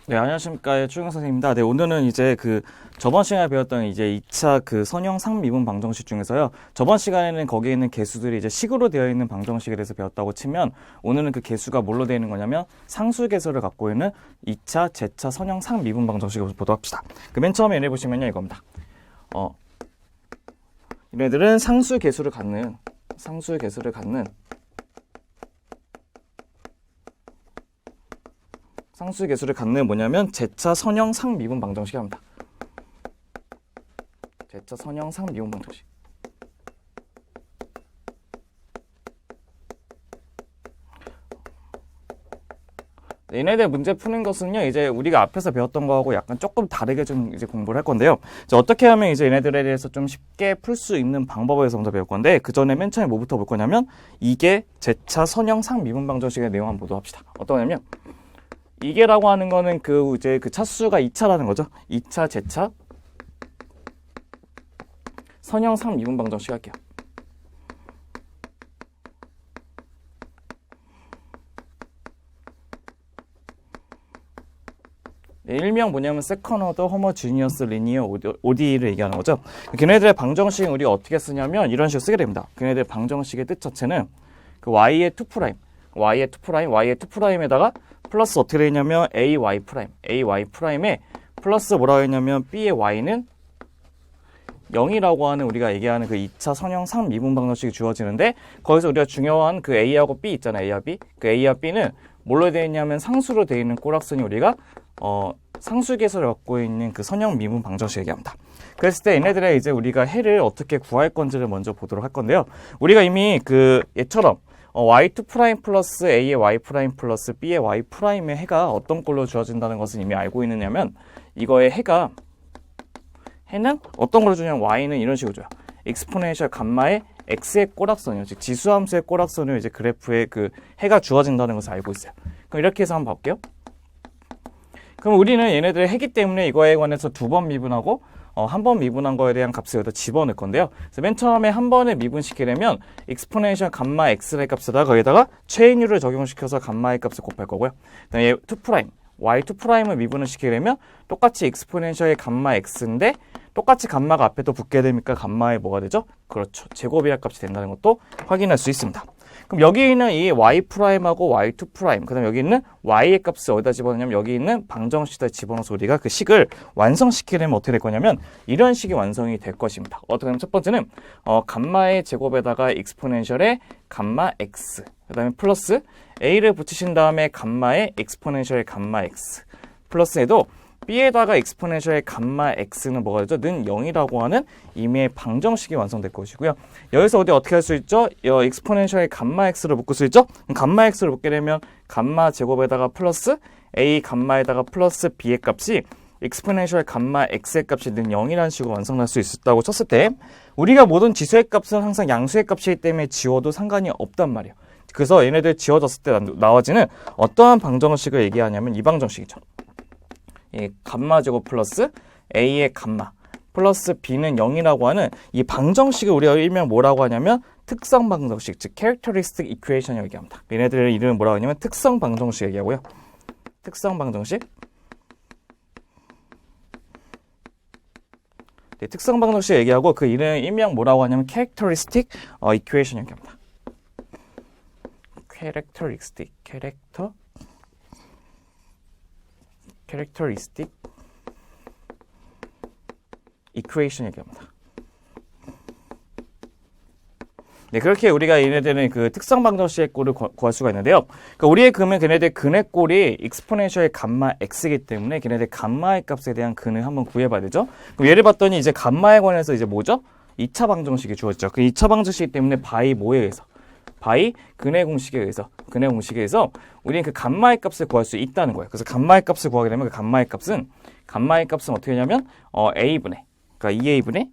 네, 안녕하십니까. 추경 선생님입니다. 네, 오늘은 이제 저번 시간에 배웠던 이제 2차 선형 상미분 방정식 중에서요. 저번 시간에는 거기에 있는 계수들이 이제 식으로 되어 있는 방정식에 대해서 배웠다고 치면 오늘은 그 계수가 뭘로 되어 있는 거냐면 상수 계수를 갖고 있는 2차, 제차 선형 상미분 방정식을 보도록 합시다. 맨 처음에 얘네 보시면요, 이겁니다. 얘네들은 상수 계수를 갖는 뭐냐면 제차 선형 상미분 방정식이랍니다. 제차 선형 상미분 방정식. 얘네들 문제 푸는 것은요, 이제 우리가 앞에서 배웠던 거하고 약간 조금 다르게 좀 이제 공부를 할 건데요. 어떻게 하면 이제 얘네들에 대해서 좀 쉽게 풀 수 있는 방법에 대해서 먼저 배울 건데, 그 전에 맨 처음에 뭐부터 볼 거냐면, 이게 제차 선형 상미분 방정식의 내용 한번 보도록 합시다. 어떠냐면, 이게라고 하는 거는 이제 차수가 2차라는 거죠. 2차, 제차, 선형 상미분 방정식 할게요. 네, 일명 뭐냐면 세컨 오더 호모지니어스 리니어 ODE를 얘기하는 거죠. 걔네들의 방정식은 우리가 어떻게 쓰냐면 이런 식으로 쓰게 됩니다. 걔네들의 방정식의 뜻 자체는 y의 2', y의 2'에다가 플러스 어떻게 되냐면 AY'에 플러스 뭐라고 했냐면 B의 Y는 0이라고 하는 우리가 얘기하는 2차 선형 상미분 방정식이 주어지는데, 거기서 우리가 중요한 A하고 B 있잖아요. A와 B. A와 B는 뭘로 되어 있냐면 상수로 되어 있는 꼬락선이 우리가 상수계수를 갖고 있는 선형 미분 방정식 얘기합니다. 그랬을 때 얘네들의 이제 우리가 해를 어떻게 구할 건지를 먼저 보도록 할 건데요. 우리가 이미 얘처럼 y2' 플러스 a의 y' 플러스 b의 y''의 해가 어떤 꼴로 주어진다는 것은 이미 알고 있느냐면, 이거의 해는 어떤 걸로 주냐면 y는 이런 식으로 줘요. 익스포넨셜 감마의 x의 꼬락선이요. 즉 지수함수의 꼬락선을 이제 그래프에 해가 주어진다는 것을 알고 있어요. 그럼 이렇게 해서 한번 볼게요. 그럼 우리는 얘네들의 해기 때문에 이거에 관해서 2번 미분하고 한 번 미분한 거에 대한 값을 여기다 집어넣을 건데요. 그래서 맨 처음에 한 번에 미분시키려면 익스포넨셜 감마 x의 값에다가 거기다가 체인율을 적용시켜서 감마의 값을 곱할 거고요. 그다음에 2', y2'을 미분을 시키려면 똑같이 익스포넨셜의 감마 x인데 똑같이 감마가 앞에 또 붙게 되니까 감마의 뭐가 되죠? 그렇죠. 제곱이랄 값이 된다는 것도 확인할 수 있습니다. 그럼 여기 있는 이 y'하고 y2', 그 다음에 여기 있는 y의 값을 어디다 집어넣냐면 여기 있는 방정식에다 집어넣어서 우리가 그 식을 완성시키려면 어떻게 될 거냐면 이런 식이 완성이 될 것입니다. 어떻게 하면 첫 번째는 감마의 제곱에다가 익스포넨셜의 감마 x, 그 다음에 플러스 a를 붙이신 다음에 감마의 익스포넨셜의 감마 x, 플러스에도 b에다가 익스포넨셜의 감마 x는 뭐가 되죠? 는 0이라고 하는 이미의 방정식이 완성될 것이고요. 여기서 어떻게 할 수 있죠? 익스포넨셜의 감마 x를 묶을 수 있죠? 감마 x를 묶게 되면 감마 제곱에다가 플러스 a 감마에다가 플러스 b의 값이 익스포넨셜 감마 x의 값이 는 0이라는 식으로 완성될 수 있다고 쳤을 때, 우리가 모든 지수의 값은 항상 양수의 값이기 때문에 지워도 상관이 없단 말이에요. 그래서 얘네들 지워졌을 때 나와지는 어떠한 방정식을 얘기하냐면 이 방정식이죠. 감마 제곱 플러스 a의 감마 플러스 b는 0이라고 하는 이 방정식을 우리가 일명 뭐라고 하냐면 특성 방정식, 즉 characteristic equation이라고 얘기합니다. 얘네들의 이름은 뭐라고 하냐면 특성 방정식 얘기하고요. 특성 방정식. 네, 특성 방정식 얘기하고 그 이름 일명 뭐라고 하냐면 characteristic equation 얘기합니다. characteristic equation 얘기합니다. 네, 그렇게 우리가 얘네들은 특성 방정식의 꼴을 구할 수가 있는데요. 우리의 걔네들 근의 꼴이 익스포넨셜의 감마 x이기 때문에 걔네들 감마의 값에 대한 근을 한번 구해봐야 되죠. 그럼 얘를 봤더니 이제 감마에 관해서 이제 뭐죠? 2차 방정식이 주어졌죠. 2차 방정식이기 때문에 바이 뭐에 의해서? 바이 근의 공식에 의해서 우리는 감마의 값을 구할 수 있다는 거예요. 그래서 감마의 값을 구하게 되면 감마의 값은 어떻게 되냐면 a분의, 그러니까 2a분의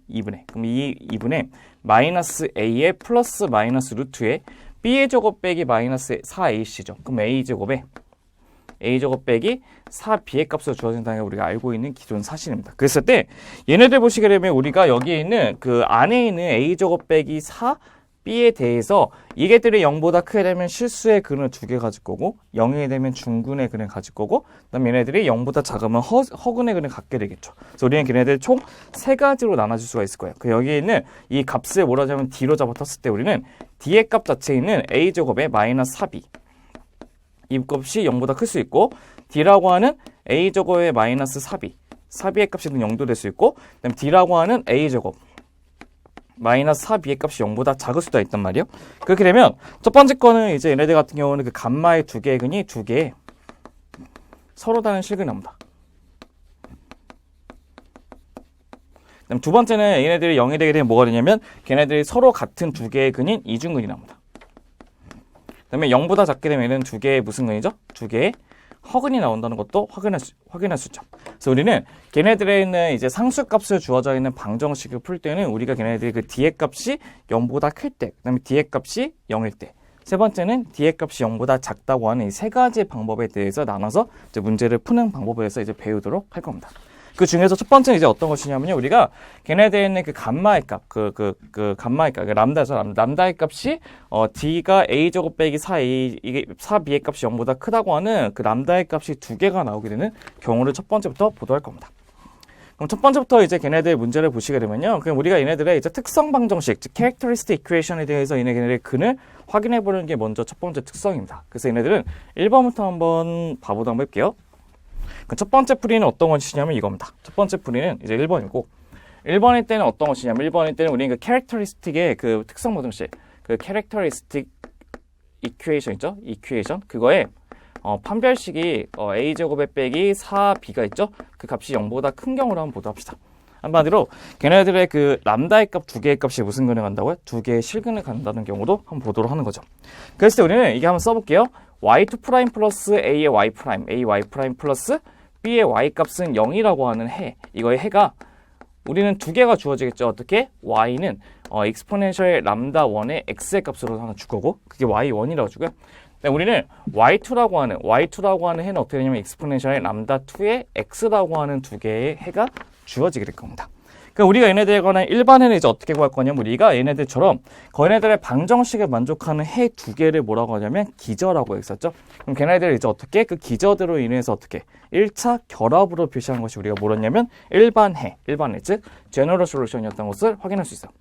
그럼 2분의 마이너스 a의 플러스 마이너스 루트에 b의 제곱 빼기 마이너스 4ac죠. 그럼 a제곱 빼기 4b의 값으로 주어진다는 게 우리가 알고 있는 기존 사실입니다. 그랬을 때 얘네들 보시게 되면 우리가 여기에 있는 안에 있는 a제곱 빼기 4 B에 대해서 이게들이 0보다 크게 되면 실수의 근을 2개 가질 거고 0이 되면 중근의 근을 가질 거고 그다음에 얘네들이 0보다 작으면 허근의 근을 갖게 되겠죠. 그래서 우리는 걔네들 총 3가지로 나눠줄 수가 있을 거예요. 그 여기에 있는 이 값을 뭐라 하자면 D로 잡아뒀을 때 우리는 D의 값 자체에 있는 A제곱의 마이너스 4B 이 값이 0보다 클 수 있고 D라고 하는 A제곱의 마이너스 4B 4B의 값이 0도 될 수 있고 그다음에 D라고 하는 A제곱 마이너스 4b의 값이 0보다 작을 수도 있단 말이에요. 그렇게 되면 첫 번째 거는 이제 얘네들 같은 경우는 그 감마의 2개의 근이 2개의 서로 다른 실근이 나옵니다. 그다음 두 번째는 얘네들이 0이 되게 되면 뭐가 되냐면 걔네들이 서로 같은 2개의 근인 이중근이 나옵니다. 그다음에 0보다 작게 되면 얘는 2개의 무슨 근이죠? 2개의 허근이 나온다는 것도 확인할 수 있죠. 그래서 우리는 걔네들에 있는 이제 상수값을 주어져 있는 방정식을 풀 때는 우리가 걔네들이 그 D의 값이 0보다 클 때, 그 다음에 D의 값이 0일 때, 세 번째는 D의 값이 0보다 작다고 하는 이 3가지 방법에 대해서 나눠서 이제 문제를 푸는 방법에 대해서 이제 배우도록 할 겁니다. 그 중에서 첫 번째는 이제 어떤 것이냐면요. 우리가 걔네들에 있는 그 감마의 값, 감마의 값, 람다에서 람다의 값이 D가 A제곱 빼기 4A, 이게 4B의 값이 0보다 크다고 하는 그 람다의 값이 2개가 나오게 되는 경우를 첫 번째부터 보도할 겁니다. 그럼 첫 번째부터 이제 걔네들 문제를 보시게 되면요. 그럼 우리가 얘네들의 이제 특성 방정식, 즉 characteristic equation에 대해서 얘네들의 근을 확인해 보는 게 먼저 첫 번째 특성입니다. 그래서 얘네들은 1번부터 한번 봐보도록 한번 해볼게요. 첫 번째 풀이는 어떤 것이냐면 이겁니다. 첫 번째 풀이는 이제 1번이고 1번일 때는 어떤 것이냐면 1번일 때는 우리는 그 캐릭터리스틱의 그 특성 방정식, 그 캐릭터리스틱 이퀘이션 있죠? 이퀘이션 그거에 판별식이 a제곱에 빼기 4b가 있죠? 그 값이 0보다 큰 경우로 한번 보도록 합시다. 한마디로 걔네들의 그 람다의 값 2개의 값이 무슨 근을 간다고요? 2개의 실근을 간다는 경우도 한번 보도록 하는 거죠. 그랬을 때 우리는 이게 한번 써볼게요. y2' 플러스 a의 y', ay' 플러스 b의 y 값은 0이라고 하는 해. 이거의 해가 우리는 2개가 주어지겠죠. 어떻게? y는 exponential 람다 1의 x의 값으로 하나 줄 거고 그게 y1이라고 주고요. 우리는 y2라고 하는 해는 어떻게 되냐면 exponential 람다 2의 x라고 하는 2개의 해가 주어지게 될 겁니다. 그러니까 우리가 얘네들에 관한 일반 해는 이제 어떻게 구할 거냐면 우리가 얘네들처럼 걔네들의 방정식에 만족하는 해 2개를 뭐라고 하냐면 기저라고 했었죠. 그럼 걔네들을 이제 어떻게 그 기저대로 인해서 어떻게 1차 결합으로 표시한 것이 우리가 뭐였냐면 일반 해, 즉 general solution이었던 것을 확인할 수 있어요.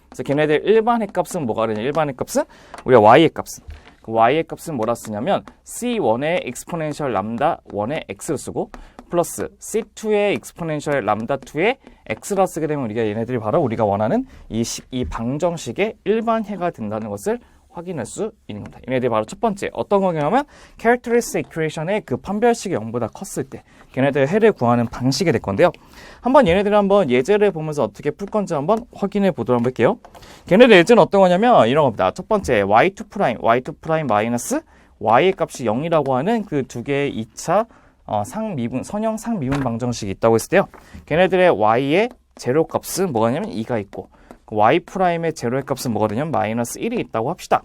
그래서 걔네들 일반 해 값은 뭐가 되냐? 일반 해 값은 우리가 y의 값은 그 y의 값은 뭐라 쓰냐면 c1의 exponential 람다 1의 x를 쓰고 플러스 C2의 exponential 람다 2의 x라 쓰게 되면 우리가 얘네들이 바로 우리가 원하는 이 방정식의 일반 해가 된다는 것을 확인할 수 있는 겁니다. 얘네들이 바로 첫 번째 어떤 거냐면 characteristic equation의 그 판별식이 0보다 컸을 때 걔네들의 해를 구하는 방식이 될 건데요. 한번 얘네들 한번 예제를 보면서 어떻게 풀 건지 한번 확인해 보도록 할게요. 걔네들 예제는 어떤 거냐면 이런 겁니다. 첫 번째 y2' 마이너스 y의 값이 0이라고 하는 그 2개의 2차 선형 상미분 방정식이 있다고 했을 때요. 걔네들의 y의 제로 값은 뭐가 냐면 2가 있고 y''의 제로의 값은 뭐가 되냐면 마이너스 1이 있다고 합시다.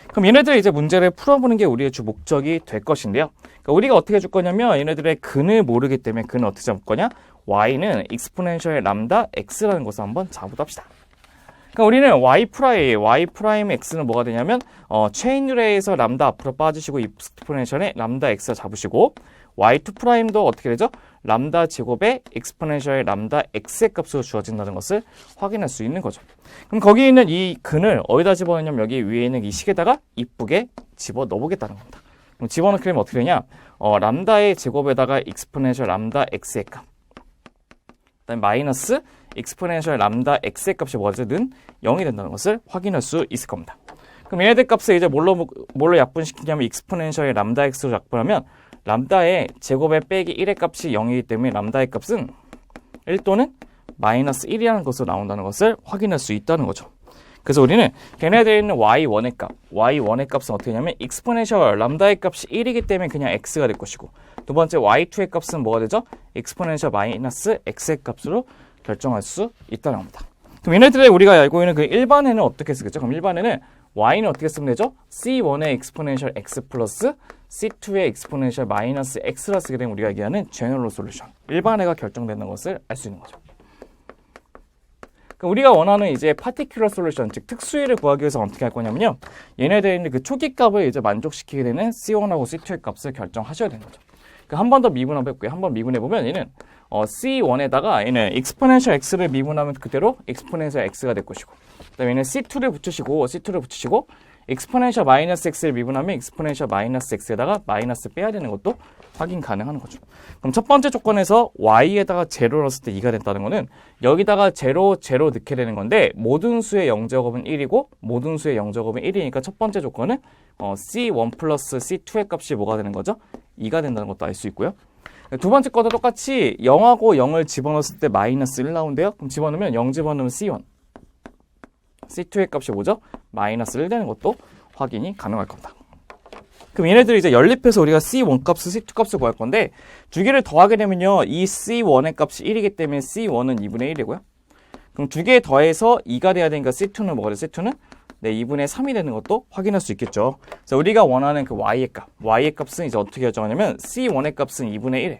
그럼 얘네들의 이제 문제를 풀어보는 게 우리의 주 목적이 될 것인데요. 그러니까 우리가 어떻게 해줄 거냐면 얘네들의 근을 모르기 때문에 근을 어떻게 잡을 거냐? y는 exponential 람다 x라는 것을 한번 잡아보도록 합시다. 그러니까 우리는 y' x는 뭐가 되냐면 체인 룰에서 람다 앞으로 빠지시고 익스포넨셜의 람다 x를 잡으시고 y2'도 어떻게 되죠? 람다 제곱의 exponential 람다 x의 값으로 주어진다는 것을 확인할 수 있는 거죠. 그럼 거기 있는 이 근을 어디다 집어넣냐면 여기 위에 있는 이 식에다가 이쁘게 집어넣어보겠다는 겁니다. 그럼 집어넣게 되면 어떻게 되냐? 람다의 제곱에다가 exponential 람다 x의 값 그다음에 마이너스 exponential 람다 x의 값이 뭐든 0이 된다는 것을 확인할 수 있을 겁니다. 그럼 얘네들 값을 이제 뭘로 약분시키냐면 exponential 람다 x로 약분하면 람다의 제곱에 빼기 1의 값이 0이기 때문에 람다의 값은 1 또는 마이너스 1이라는 것으로 나온다는 것을 확인할 수 있다는 거죠. 그래서 우리는 걔네들에 있는 y1의 값은 어떻게 하냐면 exponential 람다의 값이 1이기 때문에 그냥 x가 될 것이고 두 번째 y2의 값은 뭐가 되죠? exponential 마이너스 x의 값으로 결정할 수 있다는 겁니다. 그럼 얘네들의 우리가 알고 있는 그 일반에는 어떻게 쓰겠죠? 그럼 일반에는 y는 어떻게 쓰면 되죠? c1의 exponential x 플러스 c2의 exponential 마이너스 x라 쓰게 되면 우리가 얘기하는 general solution 일반해가 결정되는 것을 알 수 있는 거죠. 그러니까 우리가 원하는 이제 particular solution, 즉 특수위를 구하기 위해서 어떻게 할 거냐면요. 얘네들이 있는 그 초기 값을 이제 만족시키게 되는 C1하고 C2의 값을 결정하셔야 되는 거죠. 그러니까 한 번 더 미분 한번 해볼게요. 한번 미분해 보면 얘는 C1에다가 얘는 exponential x를 미분하면 그대로 exponential x가 될 것이고, 그다음에 얘는 C2를 붙이시고 exponential 마이너스 x를 미분하면 exponential 마이너스 x에다가 마이너스 빼야 되는 것도 확인 가능한 거죠. 그럼 첫 번째 조건에서 y에다가 제로 넣었을 때 2가 된다는 거는 여기다가 제로 넣게 되는 건데 모든 수의 영제곱은 1이고 모든 수의 영제곱은 1이니까 첫 번째 조건은 C1 플러스 C2의 값이 뭐가 되는 거죠? 2가 된다는 것도 알 수 있고요. 두 번째 거도 똑같이 0하고 0을 집어넣었을 때 마이너스 1 나온대요. 그럼 집어넣으면 0 집어넣으면 C1. C2의 값이 뭐죠? 마이너스 1 되는 것도 확인이 가능할 겁니다. 그럼 얘네들이 이제 연립해서 우리가 C1 값을 C2 값을 구할 건데 두 개를 더하게 되면요. 이 C1의 값이 1이기 때문에 C1은 2분의 1이고요. 그럼 두 개 더해서 2가 돼야 되니까 C2는 뭐가 돼? C2는 2분의 3이 되는 것도 확인할 수 있겠죠. 그래서 우리가 원하는 그 y의 값은 이제 어떻게 결정하냐면 C1의 값은 2분의 1에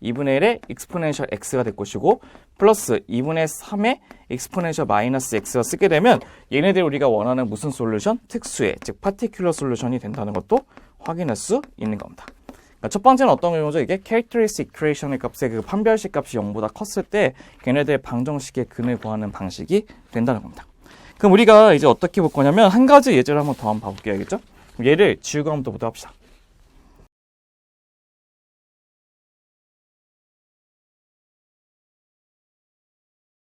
2분의 1의 exponential x가 될 것이고 플러스 2분의 3의 exponential 마이너스 x가 쓰게 되면 얘네들 우리가 원하는 무슨 솔루션? 특수의, 즉 particular 솔루션이 된다는 것도 확인할 수 있는 겁니다. 그러니까 첫 번째는 어떤 경우죠? 이게 characteristic equation의 값의 그 판별식 값이 0보다 컸을 때 걔네들의 방정식의 근을 구하는 방식이 된다는 겁니다. 그럼 우리가 이제 어떻게 볼 거냐면 한 가지 예제를 한번 더 한번 봐볼게요. 알겠죠? 얘를 지우고 한번 더 보도록 합시다.